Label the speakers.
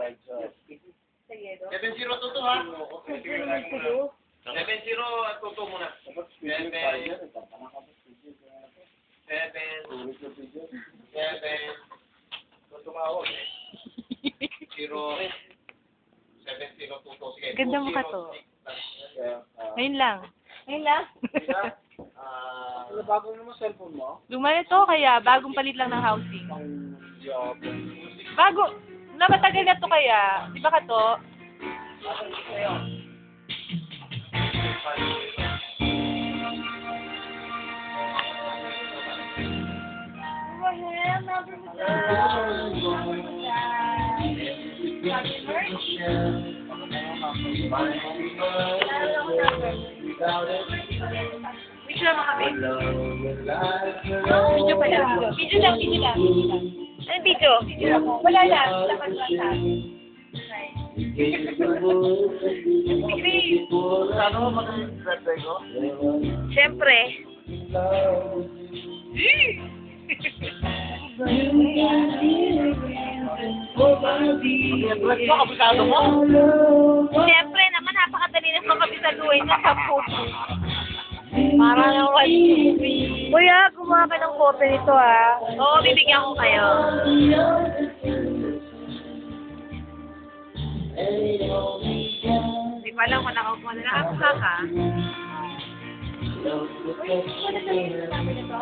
Speaker 1: 7-0 tuto ha. 7-0 at tuto muna. 7. 0. 7-0 tuto. Sige.
Speaker 2: Ganda mo ka to. Ngayon lang. Ngayon lang?
Speaker 3: Bago naman cellphone mo?
Speaker 2: Luma na to, kaya bagong palit lang ng housing. Bago, na matagal na to kaya. Di ba ka to? Video naman kami. Video pala. Video lang. Ano video? Video lang. Wala lang. Dapat lang.
Speaker 3: Ano mo mag-birthday ko?
Speaker 2: Siyempre.
Speaker 3: Mag-birthday ko, kabisado mo?
Speaker 2: Siyempre naman, napakadali na makabisaluhin na sa food. Para naman. Kuya, gumawa ka ng kope nito ah. Oo, bibigyan ko kayo. Hindi pa lang kung nakakuha na nakakakuha ka. Ano sabihin sa namin ito?